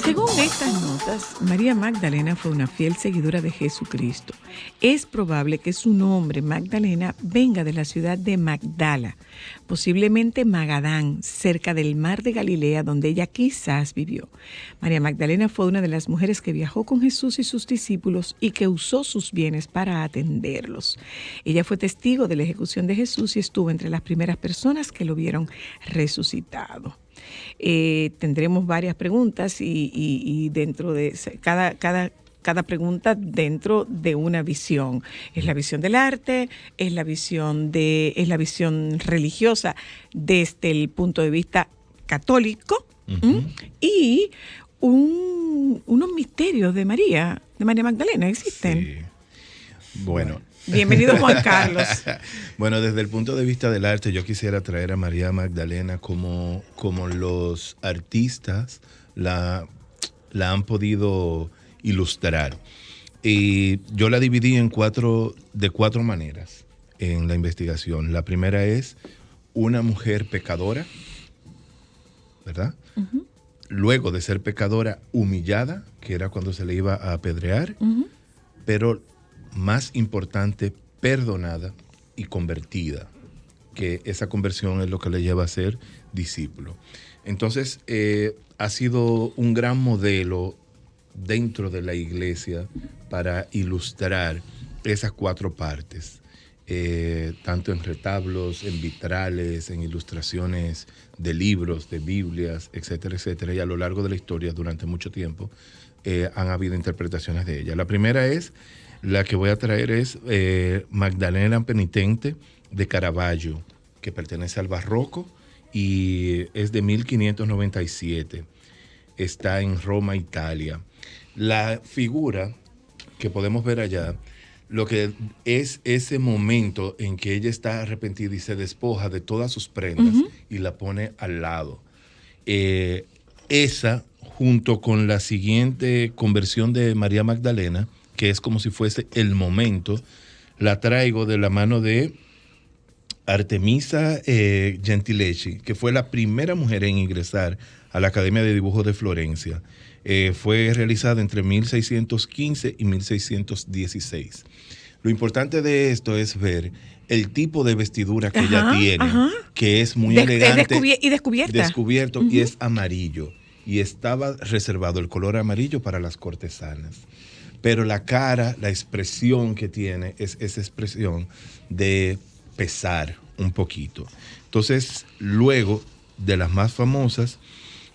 Según estas notas, María Magdalena fue una fiel seguidora de Jesucristo. Es probable que su nombre, Magdalena, venga de la ciudad de Magdala, posiblemente Magadán, cerca del mar de Galilea, donde ella quizás vivió. María Magdalena fue una de las mujeres que viajó con Jesús y sus discípulos y que usó sus bienes para atenderlos. Ella fue testigo de la ejecución de Jesús y estuvo entre las primeras personas que lo vieron resucitado. Tendremos varias preguntas y dentro de cada pregunta dentro de una visión. Es la visión del arte, es la visión religiosa desde el punto de vista católico, y unos misterios de María Magdalena existen. Sí. Bueno. Bienvenido, Juan Carlos. Bueno, desde el punto de vista del arte, yo quisiera traer a María Magdalena como los artistas la han podido ilustrar. Y yo la dividí de cuatro maneras en la investigación. La primera es una mujer pecadora, ¿verdad? Uh-huh. Luego de ser pecadora, humillada, que era cuando se le iba a apedrear, pero más importante, perdonada y convertida, que esa conversión es lo que le lleva a ser discípulo. Entonces, ha sido un gran modelo dentro de la iglesia para ilustrar esas cuatro partes, tanto en retablos, en vitrales, en ilustraciones de libros, de Biblias, etcétera, etcétera. Y a lo largo de la historia, durante mucho tiempo, han habido interpretaciones de ella. La primera la que voy a traer es Magdalena Penitente de Caravaggio, que pertenece al barroco y es de 1597. Está en Roma, Italia. La figura que podemos ver allá, lo que es ese momento en que ella está arrepentida y se despoja de todas sus prendas y la pone al lado. Esa, junto con la siguiente conversión de María Magdalena, que es como si fuese el momento, la traigo de la mano de Artemisa Gentileschi, que fue la primera mujer en ingresar a la Academia de Dibujo de Florencia. Fue realizada entre 1615 y 1616. Lo importante de esto es ver el tipo de vestidura que ella tiene, que es muy elegante. Descubierto y es amarillo. Y estaba reservado el color amarillo para las cortesanas. Pero la cara, la expresión que tiene es esa expresión de pesar un poquito. Entonces, luego de las más famosas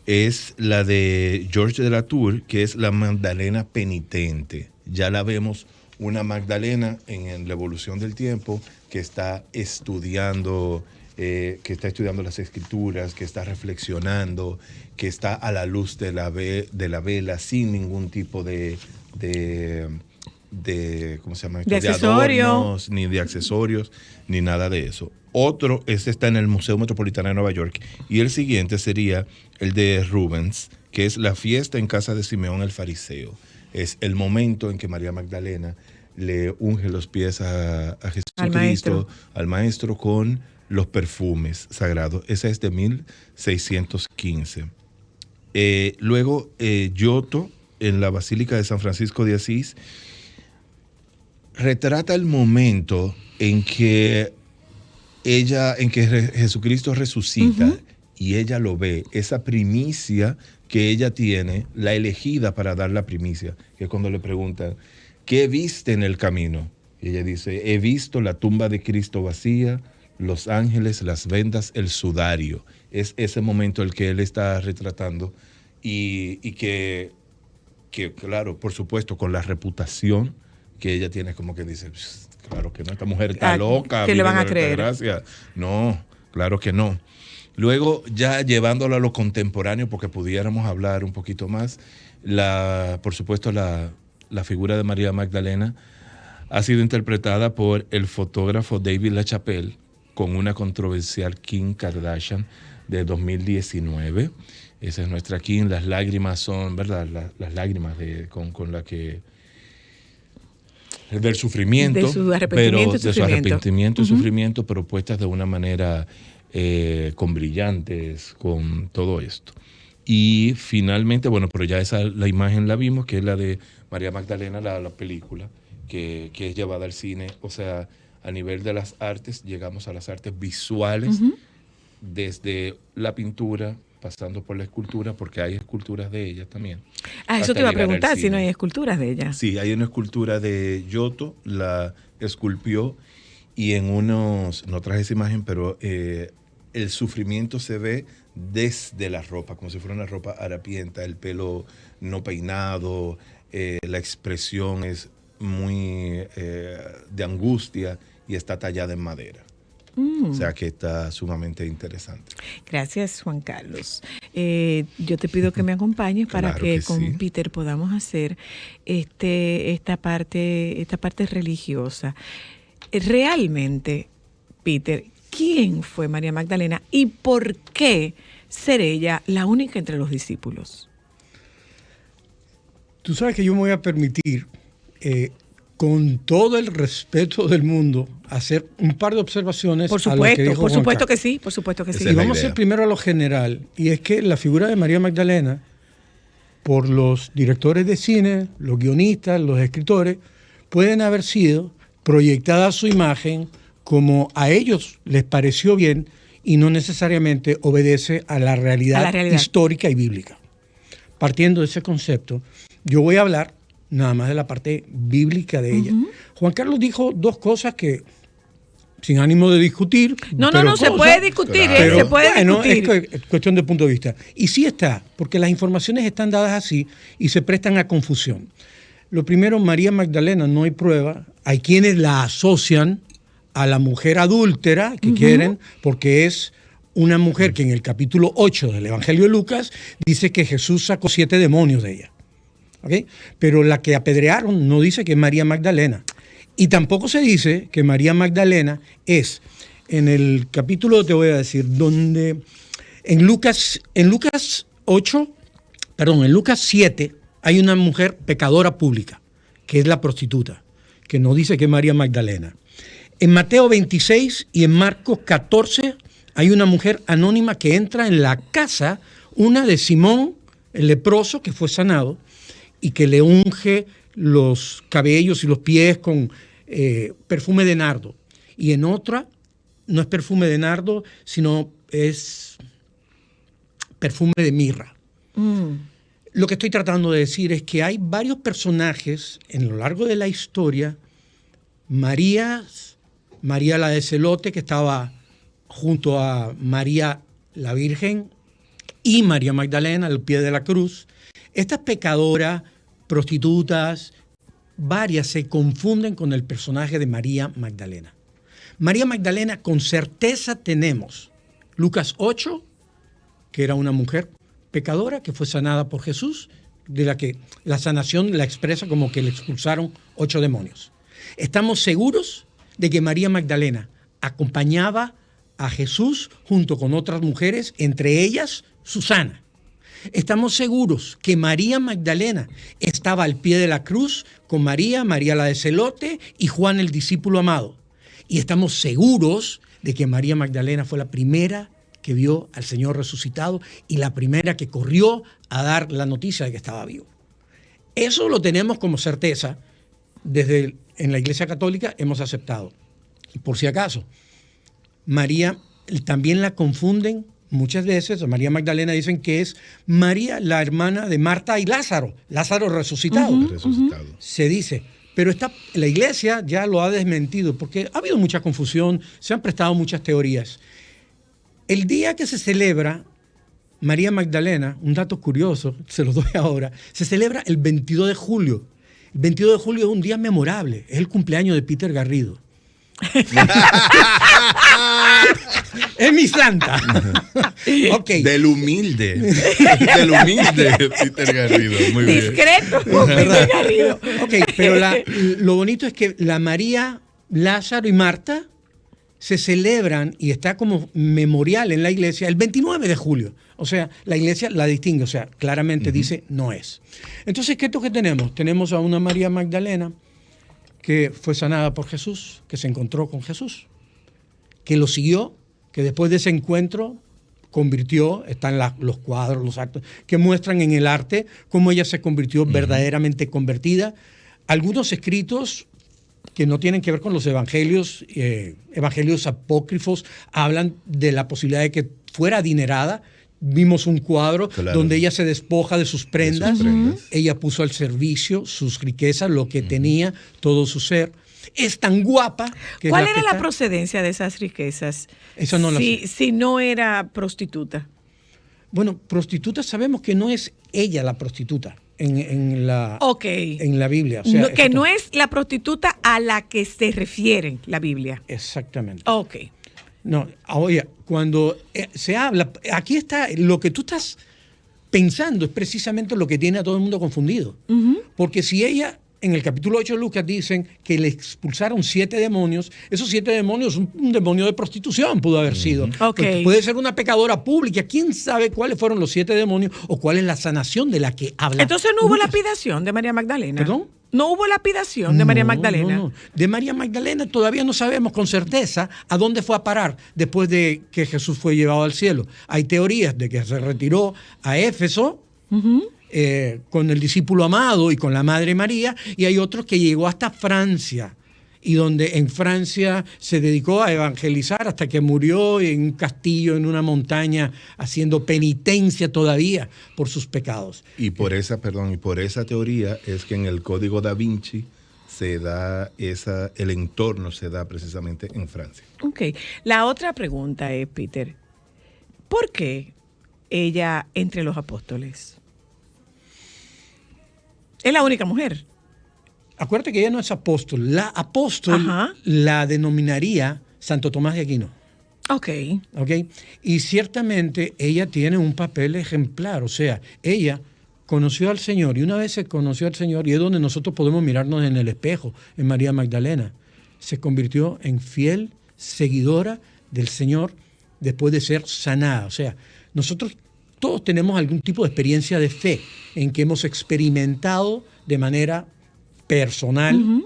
es la de Georges de la Tour, que es la Magdalena Penitente. Ya la vemos, una Magdalena en la evolución del tiempo que está estudiando las escrituras, que está reflexionando, que está a la luz de la vela sin ningún tipo de ¿cómo se llama esto? De adornos, ni de accesorios, ni nada de eso. Otro, está en el Museo Metropolitano de Nueva York. Y el siguiente sería el de Rubens, que es la fiesta en casa de Simeón el Fariseo. Es el momento en que María Magdalena le unge los pies a Jesucristo, al maestro, con los perfumes sagrados. Esa es de 1615. Luego, Giotto, en la Basílica de San Francisco de Asís, retrata el momento en que Jesucristo resucita y ella lo ve, esa primicia que ella tiene, la elegida para dar la primicia, que es cuando le preguntan, ¿qué viste en el camino? Y ella dice, he visto la tumba de Cristo vacía, los ángeles, las vendas, el sudario. Es ese momento el que él está retratando y que claro, por supuesto, con la reputación que ella tiene, como que dice, claro que no, esta mujer está loca. ¿Qué le van a creer? Gracias. No, claro que no. Luego, ya llevándolo a lo contemporáneo, porque pudiéramos hablar un poquito más, por supuesto, la figura de María Magdalena ha sido interpretada por el fotógrafo David LaChapelle con una controversial Kim Kardashian de 2019. Esa es nuestra Kim. Las lágrimas son, ¿verdad? Las lágrimas con la que... del sufrimiento. De su arrepentimiento y sufrimiento, pero puestas de una manera con brillantes, con todo esto. Y finalmente, bueno, pero ya la imagen la vimos, que es la de María Magdalena, la película, que es llevada al cine. O sea, a nivel de las artes, llegamos a las artes visuales, desde la pintura, pasando por la escultura, porque hay esculturas de ella también. Eso te iba a preguntar, si no hay esculturas de ella. Sí, hay una escultura de Giotto, la esculpió, y no traje esa imagen, pero el sufrimiento se ve desde la ropa, como si fuera una ropa harapienta, el pelo no peinado, la expresión es muy de angustia y está tallada en madera. O sea que está sumamente interesante. Gracias, Juan Carlos. Yo te pido que me acompañes para que con Peter podamos hacer esta parte religiosa. Realmente, Peter, ¿quién fue María Magdalena y por qué ser ella la única entre los discípulos? Tú sabes que yo me voy a permitir, con todo el respeto del mundo, hacer un par de observaciones. Por supuesto que sí. Y vamos a ir primero a lo general, y es que la figura de María Magdalena, por los directores de cine, los guionistas, los escritores, pueden haber sido proyectada su imagen como a ellos les pareció bien y no necesariamente obedece a la realidad histórica y bíblica. Partiendo de ese concepto, yo voy a hablar nada más de la parte bíblica de ella. Juan Carlos dijo dos cosas que, sin ánimo de discutir... se puede discutir, pero, se puede discutir. Es cuestión de punto de vista. Y sí está, porque las informaciones están dadas así y se prestan a confusión. Lo primero, María Magdalena, no hay prueba. Hay quienes la asocian a la mujer adúltera que quieren, porque es una mujer que en el capítulo 8 del Evangelio de Lucas dice que Jesús sacó 7 demonios de ella. ¿Okay? Pero la que apedrearon no dice que es María Magdalena. Y tampoco se dice que María Magdalena es, en el capítulo, te voy a decir, donde en Lucas 7 hay una mujer pecadora pública, que es la prostituta, que no dice que es María Magdalena. En Mateo 26 y en Marcos 14 hay una mujer anónima que entra en la casa, una de Simón, el leproso, que fue sanado, y que le unge los cabellos y los pies con perfume de nardo. Y en otra, no es perfume de nardo, sino es perfume de mirra. Lo que estoy tratando de decir es que hay varios personajes en lo largo de la historia. María la de Celote, que estaba junto a María la Virgen, y María Magdalena al pie de la cruz. Estas pecadoras, prostitutas, varias se confunden con el personaje de María Magdalena. María Magdalena, con certeza tenemos Lucas 8, que era una mujer pecadora que fue sanada por Jesús, de la que la sanación la expresa como que le expulsaron 8 demonios. Estamos seguros de que María Magdalena acompañaba a Jesús junto con otras mujeres, entre ellas Susana. Estamos seguros que María Magdalena estaba al pie de la cruz con María la de Celote y Juan el discípulo amado. Y estamos seguros de que María Magdalena fue la primera que vio al Señor resucitado y la primera que corrió a dar la noticia de que estaba vivo. Eso lo tenemos como certeza. En la Iglesia Católica hemos aceptado. Y por si acaso, María también la confunden muchas veces. A María Magdalena dicen que es María, la hermana de Marta y Lázaro resucitado. Se dice, pero la Iglesia ya lo ha desmentido porque ha habido mucha confusión, se han prestado muchas teorías. El día que se celebra María Magdalena, un dato curioso, se lo doy ahora, se celebra el 22 de julio. El 22 de julio es un día memorable, es el cumpleaños de Peter Garrido. Es mi santa. Okay. Del humilde Peter Garrido. Muy bien. Discreto, Peter Garrido. Okay, pero lo bonito es que la María, Lázaro y Marta se celebran y está como memorial en la iglesia el 29 de julio. O sea, la iglesia la distingue, o sea, claramente dice no es. Entonces, ¿qué es lo que tenemos? Tenemos a una María Magdalena que fue sanada por Jesús, que se encontró con Jesús, que lo siguió, que después de ese encuentro convirtió, están los cuadros, los actos, que muestran en el arte cómo ella se convirtió verdaderamente convertida. Algunos escritos que no tienen que ver con los evangelios, evangelios apócrifos, hablan de la posibilidad de que fuera adinerada. Vimos un cuadro donde ella se despoja de sus prendas. Ella puso al servicio sus riquezas, lo que tenía, todo su ser. Es tan guapa. ¿Cuál era la procedencia de esas riquezas? Eso no lo sé. Si no era prostituta. Bueno, prostituta sabemos que no es ella la prostituta en la Biblia. O sea, que no es la prostituta a la que se refiere la Biblia. Exactamente. Ok. No, oye, cuando se habla, aquí está, lo que tú estás pensando es precisamente lo que tiene a todo el mundo confundido. Porque si ella, en el capítulo 8 de Lucas dicen que le expulsaron 7 demonios, esos 7 demonios, un demonio de prostitución pudo haber sido. Okay. Puede ser una pecadora pública, quién sabe cuáles fueron los 7 demonios o cuál es la sanación de la que habla. Entonces no hubo Lucas. lapidación de María Magdalena. ¿Perdón? No hubo lapidación de María Magdalena. No. De María Magdalena todavía no sabemos con certeza a dónde fue a parar después de que Jesús fue llevado al cielo. Hay teorías de que se retiró a Éfeso con el discípulo amado y con la Madre María, y hay otros que llegó hasta Francia, y donde en Francia se dedicó a evangelizar hasta que murió en un castillo, en una montaña, haciendo penitencia todavía por sus pecados. Y por esa teoría es que en el Código Da Vinci se da el entorno se da precisamente en Francia. Ok. La otra pregunta es, Peter, ¿por qué ella entre los apóstoles? Es la única mujer. Acuérdate que ella no es apóstol. La apóstol la denominaría Santo Tomás de Aquino. Ok. Y ciertamente ella tiene un papel ejemplar. O sea, ella conoció al Señor, y una vez se conoció al Señor, y es donde nosotros podemos mirarnos en el espejo, en María Magdalena. Se convirtió en fiel seguidora del Señor después de ser sanada. O sea, nosotros todos tenemos algún tipo de experiencia de fe en que hemos experimentado de manera personal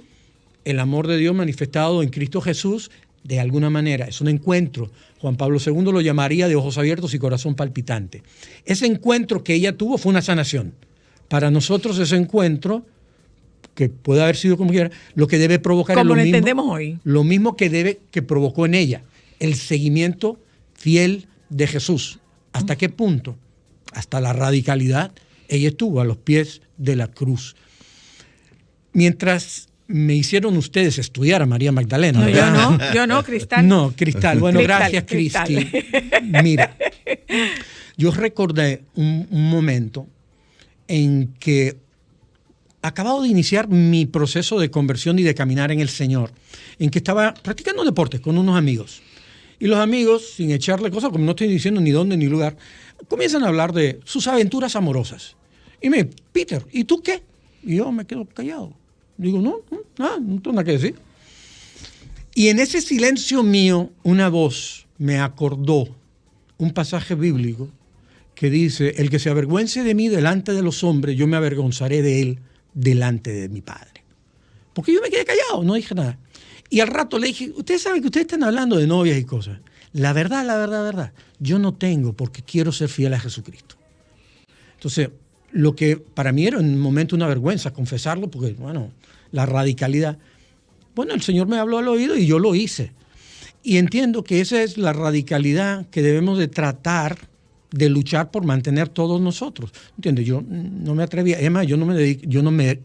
el amor de Dios manifestado en Cristo Jesús de alguna manera. Es un encuentro. Juan Pablo II lo llamaría de ojos abiertos y corazón palpitante. Ese encuentro que ella tuvo fue una sanación. Para nosotros ese encuentro, que puede haber sido como quiera, lo que debe provocar es como lo entendemos hoy. Lo mismo que provocó en ella, el seguimiento fiel de Jesús. ¿Hasta qué punto? Hasta la radicalidad. Ella estuvo a los pies de la cruz. Mientras me hicieron ustedes estudiar a María Magdalena. No, yo no, Cristal. No, Cristal. Bueno, Cristal, gracias, Cristal. Cristi. Mira, yo recordé un momento en que acabado de iniciar mi proceso de conversión y de caminar en el Señor, en que estaba practicando deportes con unos amigos. Y los amigos, sin echarle cosas, como no estoy diciendo ni dónde ni lugar, comienzan a hablar de sus aventuras amorosas. Y me, Peter, ¿y tú qué? Y yo me quedo callado. Digo, no tengo nada que decir. Y en ese silencio mío, una voz me acordó un pasaje bíblico que dice, el que se avergüence de mí delante de los hombres, yo me avergonzaré de él delante de mi Padre. Porque yo me quedé callado, no dije nada. Y al rato le dije, ustedes saben que ustedes están hablando de novias y cosas. La verdad, yo no tengo porque quiero ser fiel a Jesucristo. Entonces, lo que para mí era en un momento una vergüenza confesarlo, porque, bueno, la radicalidad. Bueno, el Señor me habló al oído y yo lo hice. Y entiendo que esa es la radicalidad que debemos de tratar de luchar por mantener todos nosotros. ¿Entiendes? Yo no me atrevía, además, yo no me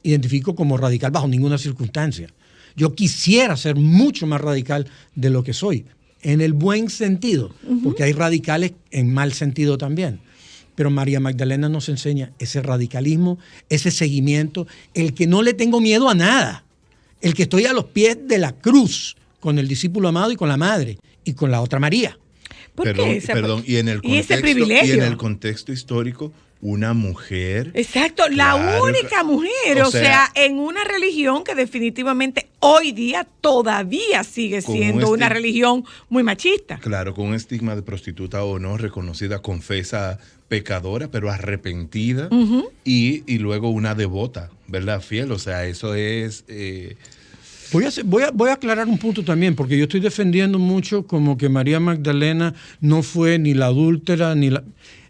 identifico como radical bajo ninguna circunstancia. Yo quisiera ser mucho más radical de lo que soy, en el buen sentido, porque hay radicales en mal sentido también. Pero María Magdalena nos enseña ese radicalismo, ese seguimiento, el que no le tengo miedo a nada, el que estoy a los pies de la cruz con el discípulo amado y con la madre y con la otra María. Perdón, y en el contexto histórico, una mujer. Exacto, la única mujer, o sea, en una religión que definitivamente hoy día todavía sigue siendo una religión muy machista. Claro, con un estigma de prostituta o no, reconocida, confesa, pecadora, pero arrepentida, y luego una devota, ¿verdad? Fiel, o sea, eso es Voy a aclarar un punto también, porque yo estoy defendiendo mucho como que María Magdalena no fue ni la adúltera, ni la...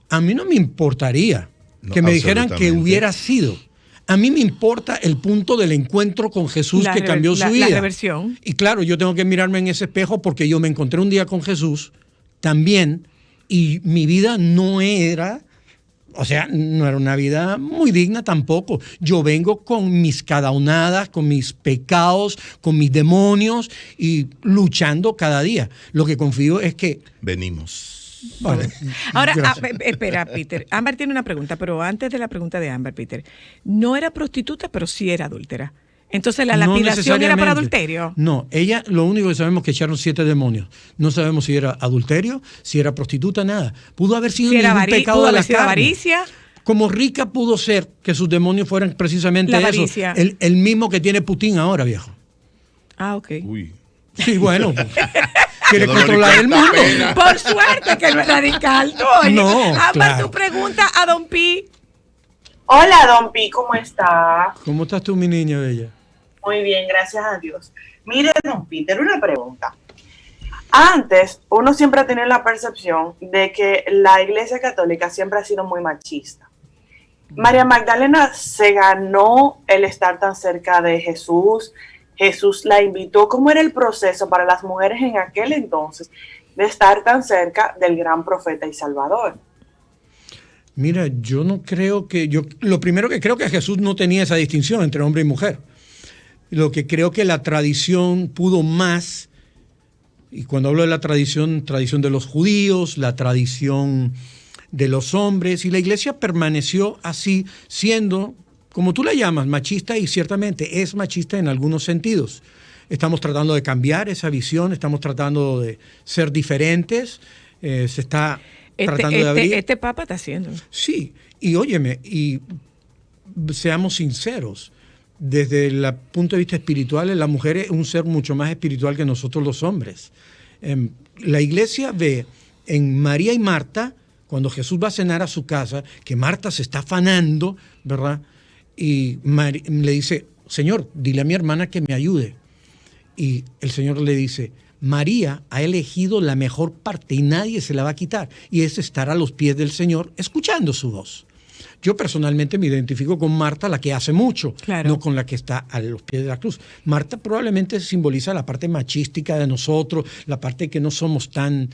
A mí no me importaría que me dijeran que hubiera sido. A mí me importa el punto del encuentro con Jesús que cambió su vida. La reversión. Y claro, yo tengo que mirarme en ese espejo porque yo me encontré un día con Jesús también y mi vida no era... O sea, no era una vida muy digna tampoco. Yo vengo con mis cadaunadas, con mis pecados, con mis demonios y luchando cada día. Lo que confío es que... Venimos. Vale, Ahora, espera, Peter. Ámbar tiene una pregunta, pero antes de la pregunta de Ámbar, Peter. No era prostituta, pero sí era adúltera. Entonces la lapidación era por adulterio. No, ella, lo único que sabemos es que echaron 7 demonios. No sabemos si era adulterio, si era prostituta, nada. Pudo haber sido ningún pecado de la carne. Avaricia. Como rica pudo ser que sus demonios fueran precisamente La eso. avaricia. El mismo que tiene Putin ahora, viejo. Ah, ok. Uy. Sí, bueno. Quiere Qué controlar el mundo. pena. Por suerte que no es radical. No, Ámbar, claro. tu pregunta a Don Pi. Hola, Don Pi, ¿cómo está? ¿Cómo estás tú, mi niña bella? Muy bien, gracias a Dios. Mire, Don Peter, una pregunta. Antes, uno siempre ha tenido la percepción de que la Iglesia Católica siempre ha sido muy machista. María Magdalena se ganó el estar tan cerca de Jesús. Jesús la invitó. ¿Cómo era el proceso para las mujeres en aquel entonces de estar tan cerca del gran profeta y Salvador? Mira, yo no creo que... Lo primero que creo que Jesús no tenía esa distinción entre hombre y mujer. Lo que creo que la tradición pudo más, y cuando hablo de la tradición de los judíos, la tradición de los hombres, y la iglesia permaneció así, siendo, como tú la llamas, machista, y ciertamente es machista en algunos sentidos. Estamos tratando de cambiar esa visión, estamos tratando de ser diferentes, se está tratando de abrir. Este papa está haciendo. Sí, y óyeme, y seamos sinceros, desde el punto de vista espiritual, la mujer es un ser mucho más espiritual que nosotros los hombres. La iglesia ve en María y Marta, cuando Jesús va a cenar a su casa, que Marta se está afanando, ¿verdad? Y le dice, Señor, dile a mi hermana que me ayude. Y el Señor le dice, María ha elegido la mejor parte y nadie se la va a quitar. Y es estar a los pies del Señor escuchando su voz. Yo personalmente me identifico con Marta, la que hace mucho, claro, no con la que está a los pies de la cruz. Marta probablemente simboliza la parte machística de nosotros, la parte que no somos tan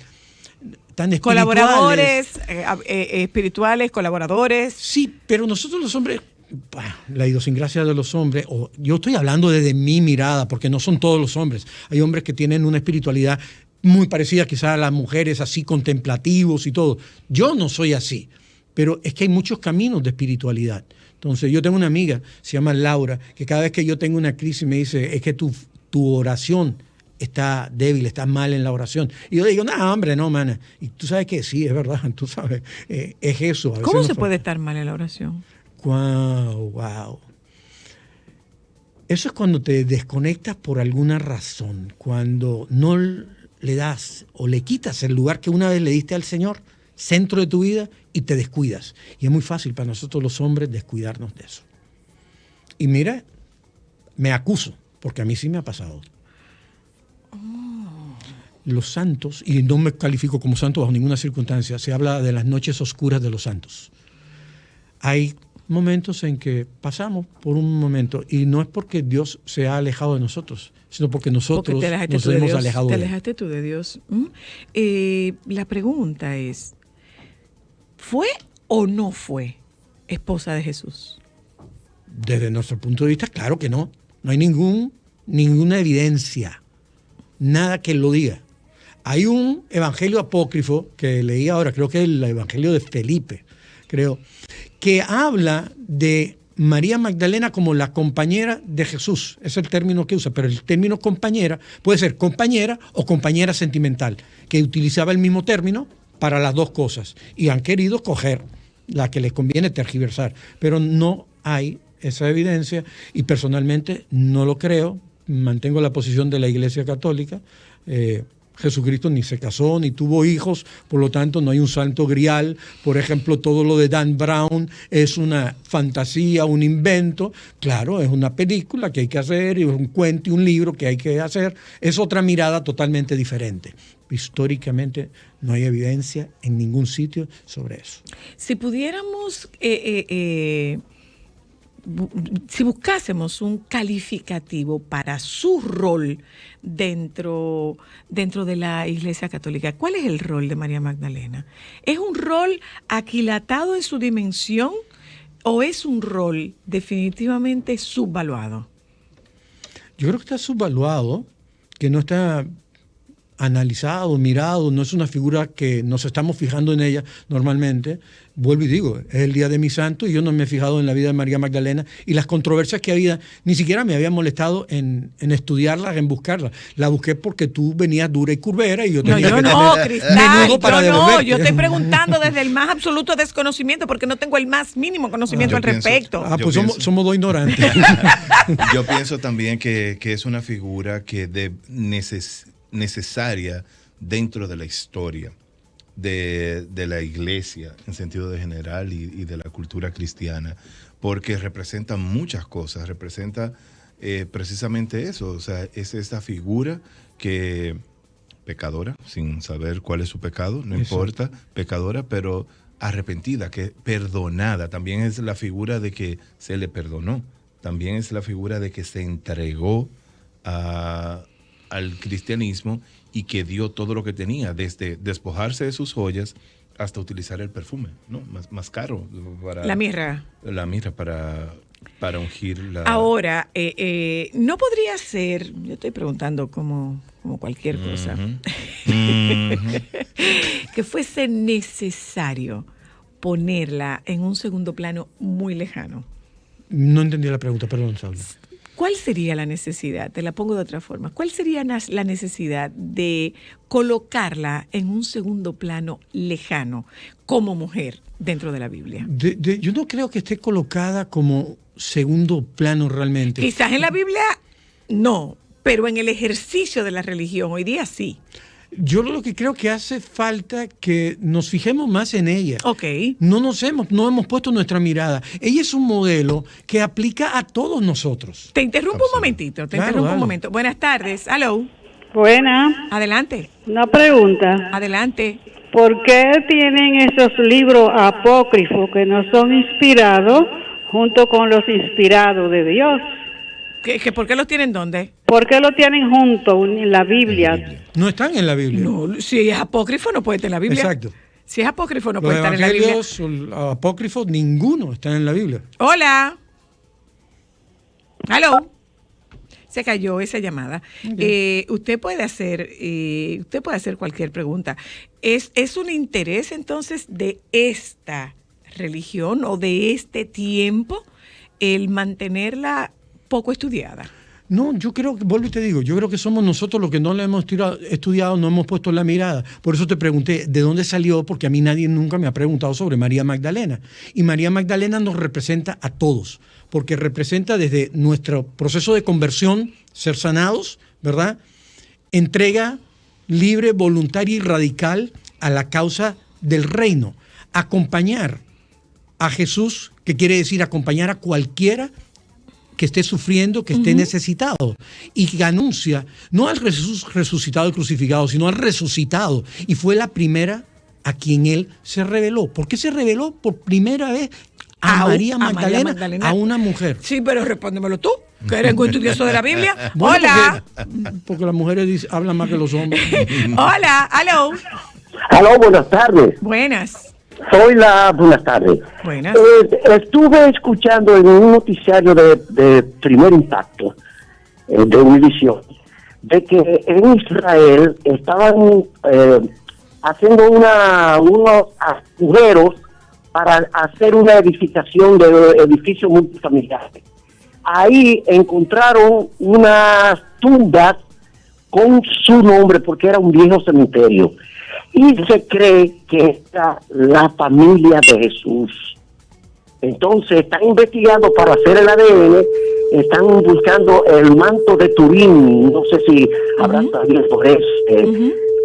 espirituales. Colaboradores, espirituales, colaboradores. Sí, pero nosotros los hombres, la idiosincrasia de los hombres, yo estoy hablando desde mi mirada, porque no son todos los hombres. Hay hombres que tienen una espiritualidad muy parecida quizás a las mujeres, así contemplativos y todo. Yo no soy así. Pero es que hay muchos caminos de espiritualidad. Entonces, yo tengo una amiga, se llama Laura, que cada vez que yo tengo una crisis me dice, es que tu oración está débil, estás mal en la oración. Y yo le digo, no, hombre, no, mana. Y tú sabes que sí, es verdad, tú sabes, es eso. ¿Cómo se puede estar mal en la oración? Wow. Eso es cuando te desconectas por alguna razón, cuando no le das o le quitas el lugar que una vez le diste al Señor, centro de tu vida, y te descuidas. Y es muy fácil para nosotros los hombres descuidarnos de eso. Y mira, me acuso, porque a mí sí me ha pasado. Los santos, y no me califico como santo bajo ninguna circunstancia, se habla de las noches oscuras de los santos. Hay momentos en que pasamos por un momento, y no es porque Dios se ha alejado de nosotros, sino porque nosotros nos hemos alejado de Él. Te alejaste tú de Dios. La pregunta es, ¿fue o no fue esposa de Jesús? Desde nuestro punto de vista, claro que no. No hay ninguna evidencia, nada que lo diga. Hay un evangelio apócrifo que leí ahora, creo que es el evangelio de Felipe, creo, que habla de María Magdalena como la compañera de Jesús. Es el término que usa, pero el término compañera puede ser compañera o compañera sentimental, que utilizaba el mismo término para las dos cosas. Y han querido coger la que les conviene tergiversar, pero no hay esa evidencia y personalmente no lo creo. Mantengo la posición de la Iglesia Católica, Jesucristo ni se casó, ni tuvo hijos, por lo tanto no hay un santo grial. Por ejemplo, todo lo de Dan Brown es una fantasía, un invento. Claro, es una película que hay que hacer, y un cuento y un libro que hay que hacer. Es otra mirada totalmente diferente. Históricamente no hay evidencia en ningún sitio sobre eso. Si pudiéramos, si buscásemos un calificativo para su rol dentro de la Iglesia Católica, ¿cuál es el rol de María Magdalena? ¿Es un rol aquilatado en su dimensión o es un rol definitivamente subvaluado? Yo creo que está subvaluado, que no está analizado, mirado, no es una figura que nos estamos fijando en ella normalmente. Vuelvo y digo, es el día de mi santo y yo no me he fijado en la vida de María Magdalena y las controversias que había, ni siquiera me había molestado en estudiarlas, en buscarlas. La busqué porque tú venías dura y curvera y yo tenía Cristal, yo estoy preguntando desde el más absoluto desconocimiento porque no tengo el más mínimo conocimiento al respecto. Pues somos dos ignorantes. Yo pienso también que es una figura que necesaria dentro de la historia de la iglesia en sentido de general y de la cultura cristiana, porque representa muchas cosas, representa precisamente eso, o sea, es esta figura que pecadora, sin saber cuál es su pecado, no importa, pecadora, pero arrepentida, que perdonada, también es la figura de que se le perdonó, también es la figura de que se entregó al cristianismo y que dio todo lo que tenía, desde despojarse de sus joyas hasta utilizar el perfume, ¿no? Más caro. La mirra. La mirra para ungir la... Ahora, no podría ser, yo estoy preguntando como cualquier cosa, que fuese necesario ponerla en un segundo plano muy lejano. No entendí la pregunta, perdón, Saúl. ¿Cuál sería la necesidad? Te la pongo de otra forma. ¿Cuál sería la necesidad de colocarla en un segundo plano lejano como mujer dentro de la Biblia? Yo no creo que esté colocada como segundo plano realmente. Quizás en la Biblia no, pero en el ejercicio de la religión hoy día sí. Yo lo que creo que hace falta que nos fijemos más en ella. Ok. No hemos puesto nuestra mirada. Ella es un modelo que aplica a todos nosotros. Te interrumpo un momentito, un momento. Buenas tardes, hello. Buenas. Adelante. Una pregunta. Adelante. ¿Por qué tienen esos libros apócrifos que no son inspirados junto con los inspirados de Dios? ¿Por qué los tienen dónde? ¿Por qué lo tienen juntos en la Biblia? No están en la Biblia. No, si es apócrifo no puede estar en la Biblia. Exacto. Si es apócrifo no puede estar en la Biblia. Los evangelios apócrifos, ninguno está en la Biblia. Hola. Hello. Se cayó esa llamada. Okay. Usted puede hacer cualquier pregunta. ¿Es un interés entonces de esta religión o de este tiempo el mantenerla poco estudiada? No, yo creo que, vuelvo y te digo, yo creo que somos nosotros los que no la hemos estudiado, no hemos puesto la mirada. Por eso te pregunté, ¿de dónde salió? Porque a mí nadie nunca me ha preguntado sobre María Magdalena. Y María Magdalena nos representa a todos, porque representa desde nuestro proceso de conversión, ser sanados, ¿verdad? Entrega libre, voluntaria y radical a la causa del reino. Acompañar a Jesús, que quiere decir acompañar a cualquiera que esté sufriendo, que esté necesitado, y que anuncia no al Jesús resucitado y crucificado, sino al resucitado, y fue la primera a quien él se reveló. ¿Por qué se reveló por primera vez a María Magdalena, a una mujer? Sí, pero respóndemelo tú, que eres un estudioso de la Biblia. Bueno, hola. Porque las mujeres hablan más que los hombres. Hola, aló. Aló, buenas tardes. Buenas. Buenas tardes. Buenas. Estuve escuchando en un noticiario de Primer Impacto, de Univisión, de que en Israel estaban haciendo unos agujeros para hacer una edificación de edificios multifamiliares. Ahí encontraron unas tumbas con su nombre, porque era un viejo cementerio. Y se cree que era la familia de Jesús. Entonces están investigando para hacer el ADN, están buscando el manto de Turín, no sé si habrás sabido por eso.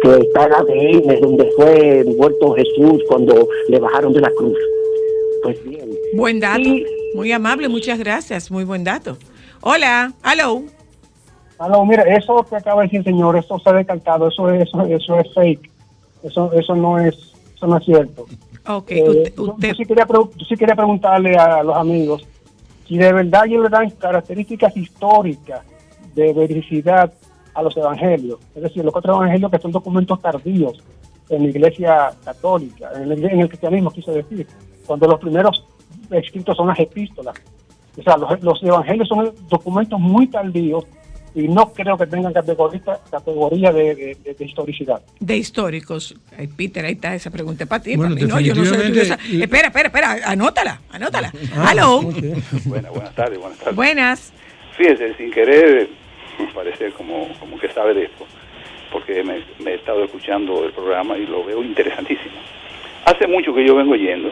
que está el ADN donde fue envuelto Jesús cuando le bajaron de la cruz. Pues bien. Buen dato, Y- muy amable, muchas gracias, muy buen dato. Hola, hello. No, mire, eso que acaba de decir, señor, eso se ha descartado, eso es fake, eso no es cierto. Ok, Yo sí quería preguntarle a los amigos si de verdad ellos le dan características históricas de vericidad a los evangelios, es decir, los otros evangelios que son documentos tardíos en la Iglesia Católica, en el cristianismo, quise decir, cuando los primeros escritos son las epístolas. O sea, los evangelios son documentos muy tardíos y no creo que tengan categoría de historicidad. De históricos. Ay, Peter, ahí está esa pregunta para ti. Bueno, para mí. No, yo no sé de esa. definitivamente- Espera, anótala. Hello. Ok. Buenas tardes. Buenas. Fíjese, sin querer parecer como que sabe de esto, porque me he estado escuchando el programa y lo veo interesantísimo. Hace mucho que yo vengo oyendo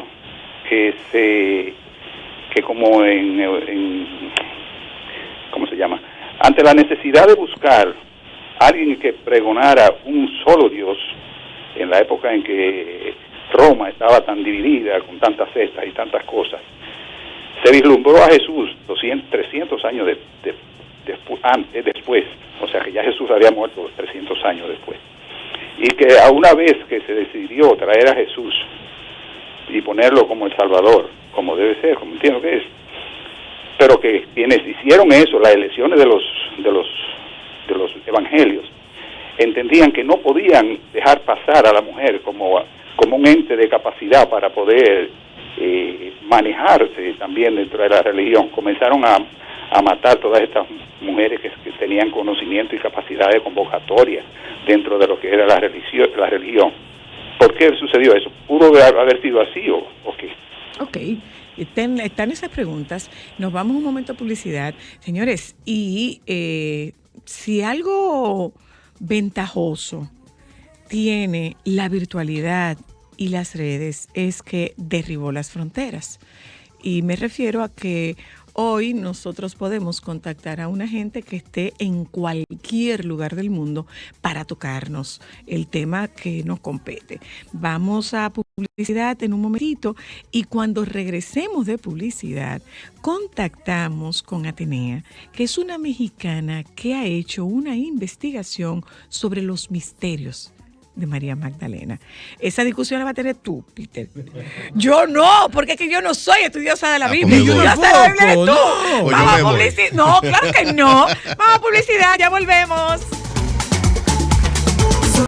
que como en ¿cómo se llama? Ante la necesidad de buscar a alguien que pregonara un solo Dios, en la época en que Roma estaba tan dividida, con tantas sectas y tantas cosas, se vislumbró a Jesús 300 años después, o sea que ya Jesús había muerto 300 años después, y que a una vez que se decidió traer a Jesús y ponerlo como el Salvador, como debe ser, como entiendo que es, pero que quienes hicieron eso, las elecciones de los evangelios, entendían que no podían dejar pasar a la mujer como un ente de capacidad para poder manejarse también dentro de la religión. Comenzaron a matar todas estas mujeres que tenían conocimiento y capacidad de convocatoria dentro de lo que era la religión. ¿Por qué sucedió eso? ¿Pudo haber sido así o qué? Ok. Están esas preguntas. Nos vamos un momento a publicidad. Señores, y si algo ventajoso tiene la virtualidad y las redes es que derribó las fronteras. Y me refiero a que hoy nosotros podemos contactar a una gente que esté en cualquier lugar del mundo para tocarnos el tema que nos compete. Vamos a publicidad en un momentito y cuando regresemos de publicidad contactamos con Atenea, que es una mexicana que ha hecho una investigación sobre los misterios de María Magdalena. Esa discusión la va a tener tú, Peter. Yo no, porque es que yo no soy estudiosa de la Biblia. pues me voy. Estudiosa de la Biblia eres tú. No. Pues yo Vamos me a voy. publicidad. No, claro que no. Vamos a publicidad, ya volvemos.